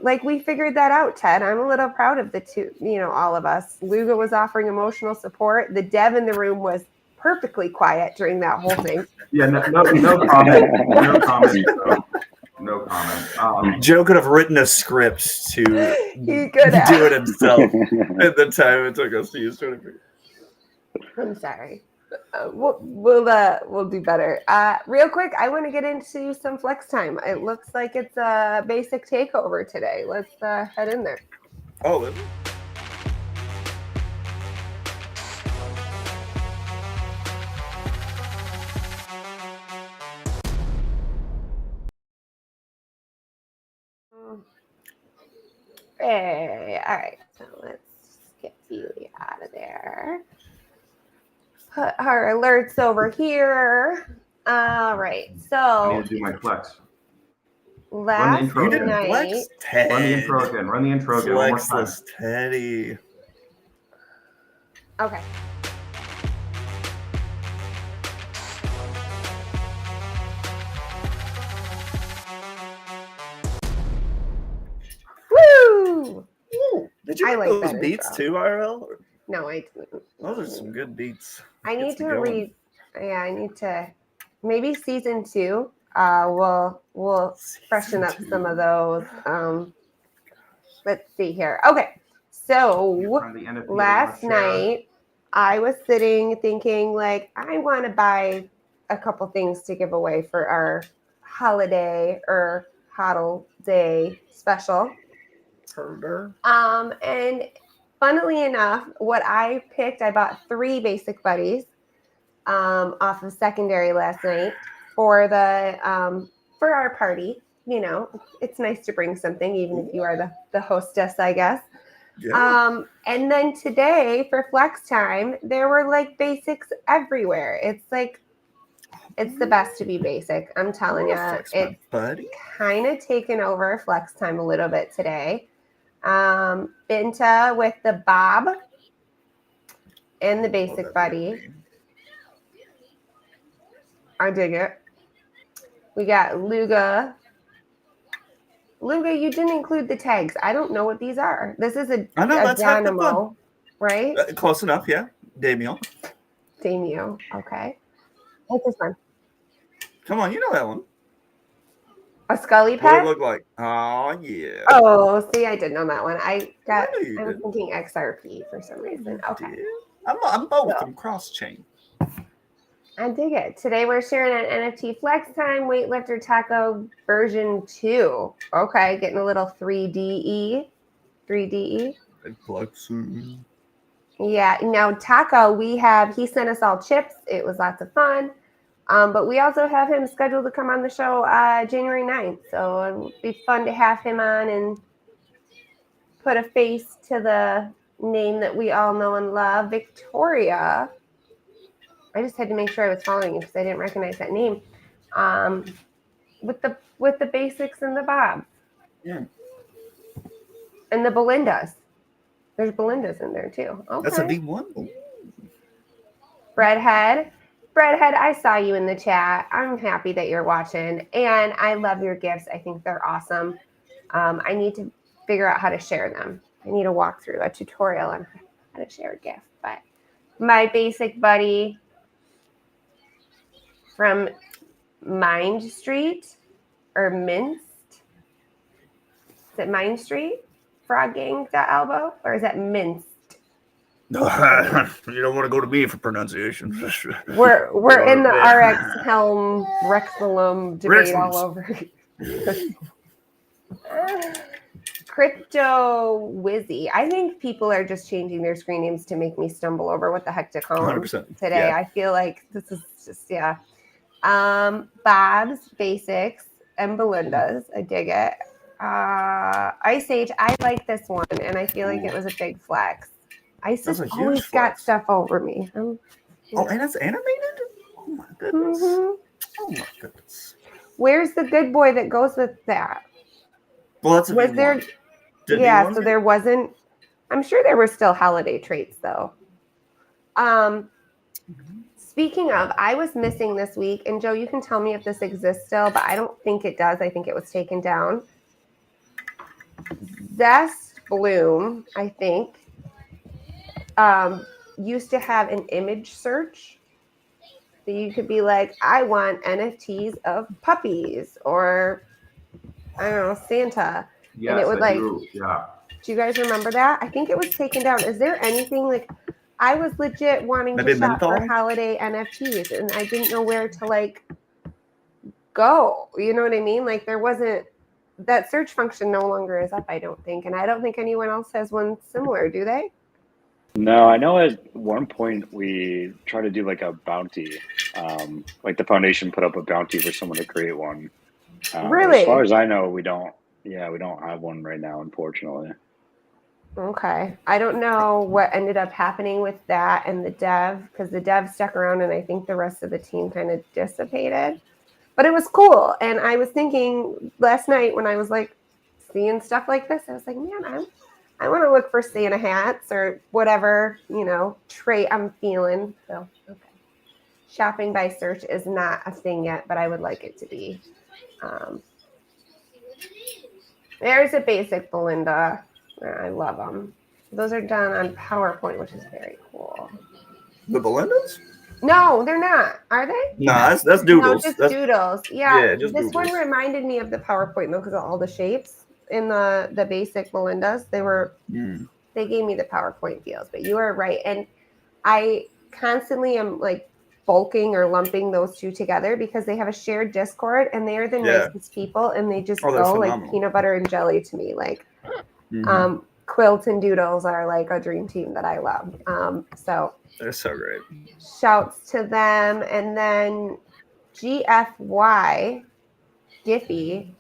like we figured that out, Ted. I'm a little proud of the two, all of us. Luga was offering emotional support. The dev in the room was perfectly quiet during that whole thing. Yeah, no comment. No comment. No comment. Joe could have written a script to He could have. do it himself at the time it took us to use 20. I'm sorry. We'll do better. Real quick, I want to get into some flex time. It looks like it's a basic takeover today. Let's head in there. Oh, really? Hey, all right. So let's get Feely out of there. Put our alerts over here. All right. I need So to do my flex. last intro You didn't night. flex, Ted. Run the intro again. One more time. Flexless Teddy. Okay. Woo! Did you I make like those that beats intro. too, IRL? No, I didn't. Those are some good beats. I need Gets me to going. read. Yeah, I need to. Maybe season 2. We'll freshen up some of those. Let's see here. Okay, so last night I was sitting thinking like I want to buy a couple things to give away for our holiday or hodl day special. And funnily enough, what I picked, I bought 3 basic buddies off of secondary last night for for our party. It's nice to bring something, even if you are the hostess, I guess. Yeah. And then today for flex time, there were like basics everywhere. It's like it's the best to be basic. I'm telling you, it's kind of taken over flex time a little bit today. Binta with the Bob and the basic buddy. I dig it. We got Luga. Luga, you didn't include the tags. I don't know what these are. This is a Dynamo, right? Close enough, yeah. Damio. Okay. What's this one? Come on, you know that one. A Scully pet? What it look like? Oh, yeah. Oh, see, I did know that one. I'm thinking XRP for some reason. Okay. I'm both. I'm cross-chain. I dig it. Today we're sharing an NFT Flex Time Weightlifter Taco version 2. Okay, getting a little 3DE. Flexing. Yeah. Now Taco, he sent us all chips. It was lots of fun. But we also have him scheduled to come on the show January 9th. So it would be fun to have him on and put a face to the name that we all know and love, Victoria. I just had to make sure I was following you because I didn't recognize that name. With the basics and the Bob. Yeah. And the Belindas. There's Belindas in there too. Okay. That's a big one. Breadhead, I saw you in the chat. I'm happy that you're watching, and I love your gifts. I think they're awesome. I need to figure out how to share them. I need a walkthrough, a tutorial on how to share a gift. But my basic buddy from Mind Street or Minced. Is it Mind Street? Froggang.albo? Or is that Minced? No, you don't want to go to me for pronunciation. We're in the RX Helm Rexalum debate all over. Crypto Wizzy. I think people are just changing their screen names to make me stumble over what the heck to call them 100%, today. yeah. I feel like this is just Bob's Basics and Belinda's. I dig it. Ice Age. I like this one, and I feel like it was a big flex. Ice That's has a huge always got flex. stuff over me. Oh, and it's animated? Oh my goodness. Mm-hmm. Oh my goodness. Where's the good boy that goes with that? Well, that's a Was V1. there? Did Yeah, V1 so get- there wasn't. I'm sure there were still holiday traits though. Speaking of, I was missing this week, and Joe, you can tell me if this exists still, but I don't think it does. I think it was taken down. Zest Bloom, I think, used to have an image search. So you could be like, I want NFTs of puppies or I don't know, Santa. Yes, and it would I like, do. Yeah. do you guys remember that? I think it was taken down. Is there anything like, I was legit wanting Maybe to shop for menthol? holiday NFTs and I didn't know where to like go. You know what I mean? Like there wasn't, that search function no longer is up, I don't think. And I don't think anyone else has one similar, do they? No, I know at one point we tried to do like a bounty. Like the foundation put up a bounty for someone to create one. Really? As far as I know, we don't. Yeah, we don't have one right now, unfortunately. Okay. I don't know what ended up happening with that and the dev, because the dev stuck around and I think the rest of the team kind of dissipated. But it was cool. And I was thinking last night when I was like seeing stuff like this, I was like, man, I want to look for Santa hats or whatever, you know, trait I'm feeling. So, okay. Shopping by search is not a thing yet, but I would like it to be. There's a basic Belinda. I love them. Those are done on PowerPoint, which is very cool. The Belindas? No, they're not. Are they? Nah, that's doodles. No, just That's, doodles. Yeah, yeah, just this doodles. one reminded me of the PowerPoint though, because of all the shapes in the basic Belindas. They gave me the PowerPoint feels, but you are right. And I constantly am like bulking or lumping those two together because they have a shared Discord and they are the nicest people and they just Oh, they're go like phenomenal. peanut butter and jelly to me. Like Quilt and Doodles are like a dream team that I love. So they're so great. shouts to them. And then GFY Giphy.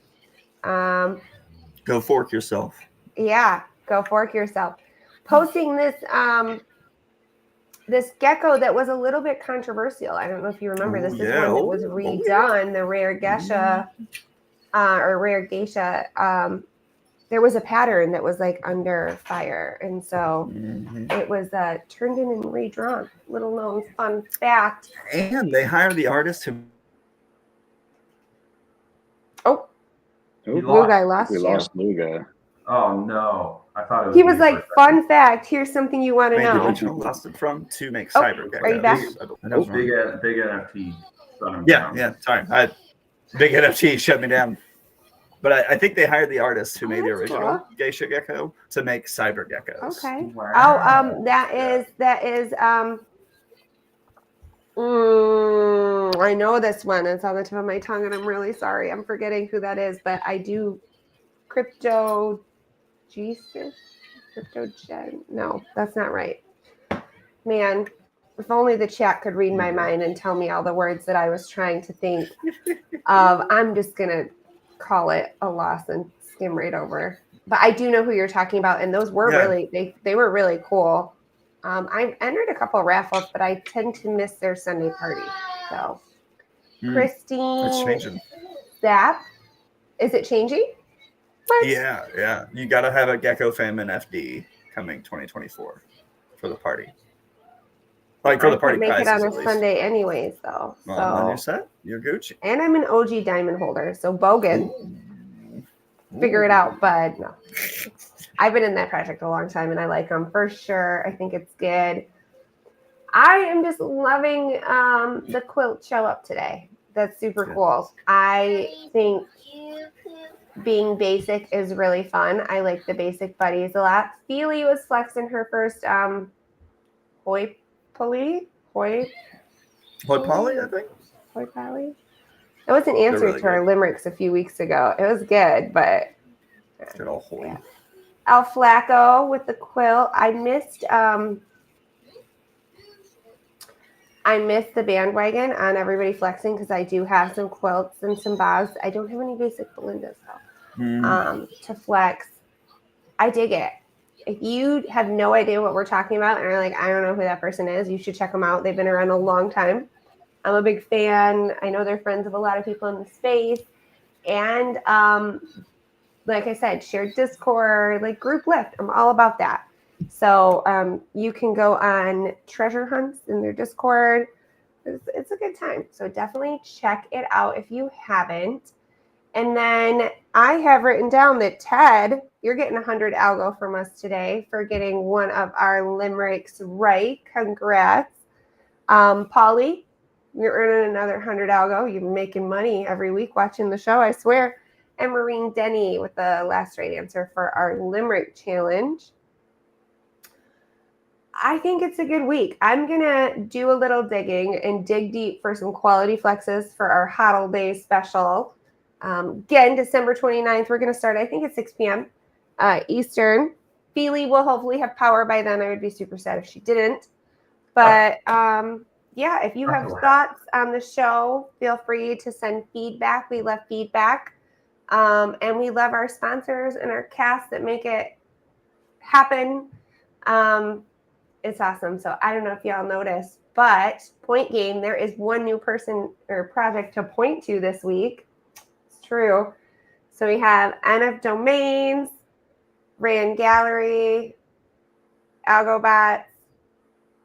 Go fork yourself. Yeah, go fork yourself. Posting this this gecko that was a little bit controversial. I don't know if you remember. This is one that was redone, the rare geisha or rare geisha. There was a pattern that was like under fire, and so it was turned in and redrawn. Little known fun fact. And they hire the artist who. Oh, He Luga, I lost. lost We you. lost Luga. Oh no! I thought it was. He was me like, for a second. fun fact. Here's something you want to made the know. original lasted from to make Oh, cyber are you back? Big NFT. shut him Yeah, down. yeah. Sorry, Big NFT shut me down. But I think they hired the artist who made the that's original cool. geisha gecko to make cyber geckos. Okay. Wow. Oh, that is I know this one. It's on the tip of my tongue, and I'm really sorry. I'm forgetting who that is, but I do. Crypto Jesus? Crypto Gen? No, that's not right. Man, if only the chat could read my mind and tell me all the words that I was trying to think of. I'm just going to call it a loss and skim right over. But I do know who you're talking about, and those were really they were really cool. I entered a couple of raffles, but I tend to miss their Sunday party. So, Christine, It's changing. Zap, is it changing? What? Yeah. You got to have a Gecko Famine FD coming 2024 for the party. Like for the party make prizes, it on at a least. Sunday anyways, though. Well, then you're set. You're Gucci. And I'm an OG diamond holder, so Bogan, figure it out. But no, I've been in that project a long time, and I like them for sure. I think it's good. I am just loving the quilt show up today. That's super cool. I think being basic is really fun. I like the basic buddies a lot. Feely was flexing her first Hoi Poly, I think. Hoi Poly. It was an answer really to our limericks a few weeks ago. It was good, but good old Hoi. Yeah. Al Flacco with the quilt. I missed the bandwagon on everybody flexing because I do have some quilts and some bows. I don't have any basic Belindas though. To flex. I dig it. If you have no idea what we're talking about and are like, I don't know who that person is, you should check them out. They've been around a long time. I'm a big fan. I know they're friends of a lot of people in the space. And like I said, shared Discord, like group lift. I'm all about that. So you can go on treasure hunts in their Discord. It's a good time. So definitely check it out if you haven't. And then I have written down that Ted, you're getting 100 Algo from us today for getting one of our limericks right. Congrats. Polly, you're earning another 100 Algo. You're making money every week watching the show, I swear. And Maureen Denny with the last right answer for our limerick challenge. I think it's a good week. I'm going to do a little digging and dig deep for some quality flexes for our Hodl Day special. Again, December 29th, we're going to start, I think, at 6 p.m. Eastern. Feely will hopefully have power by then. I would be super sad if she didn't. But yeah, if you have thoughts on the show, feel free to send feedback. We love feedback. And we love our sponsors and our cast that make it happen. It's awesome. So I don't know if y'all noticed, but Point Game, there is one new person or project to point to this week. It's true. So we have NF Domains, Rand Gallery, AlgoBots,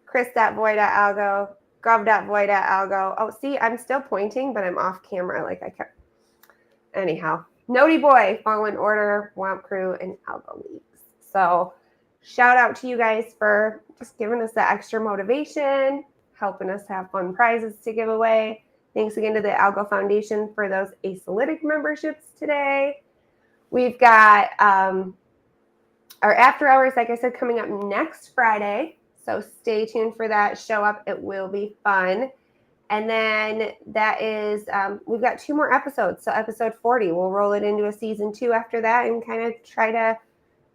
Chris.voy.algo, gov.voy.algo. Oh, see, I'm still pointing, but I'm off camera like I kept. Anyhow, Noti Boy, Fallen Order, Womp Crew, and Algo Leagues. So shout out to you guys for just giving us the extra motivation, helping us have fun prizes to give away. Thanks again to the Algo Foundation for those Acyclitic memberships today. We've got our after hours, like I said, coming up next Friday. So stay tuned for that. Show up. It will be fun. And then that is, we've got 2 more episodes. So episode 40, we'll roll it into a season 2 after that and kind of try to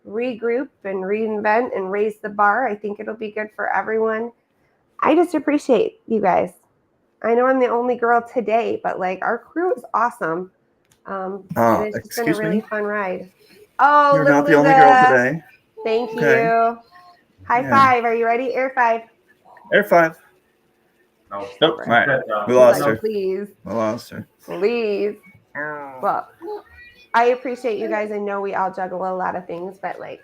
regroup and reinvent and raise the bar. I think it'll be good for everyone. I just appreciate you guys. I know I'm the only girl today, but like our crew is awesome. It's just been a really fun ride. Oh, you're not the only girl today. Thank you. High five. Are you ready? Air 5. Air 5. No. Nope. All right. We lost her. Please. We lost her. Please. Well, I appreciate you guys. I know we all juggle a lot of things, but like,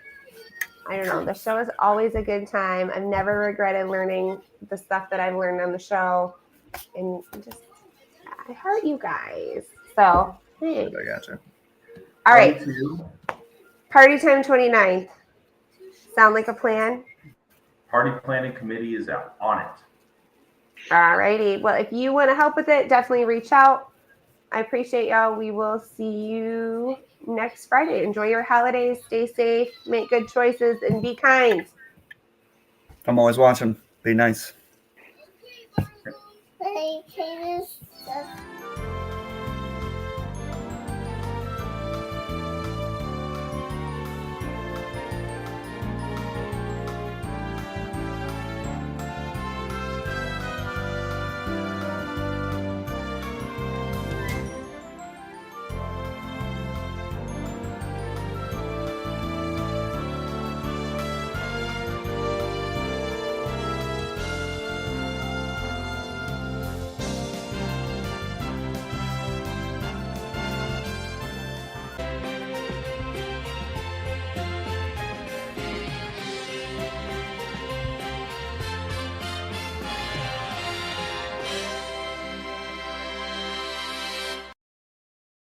I don't know. The show is always a good time. I've never regretted learning the stuff that I've learned on the show. And just, I heart you guys. So, hey. I gotcha. All right. Party time 29th. Sound like a plan? Party planning committee is out on it. All righty. Well, if you want to help with it, definitely reach out. I appreciate y'all. We will see you next Friday. Enjoy your holidays. Stay safe. Make good choices and be kind. I'm always watching. Be nice.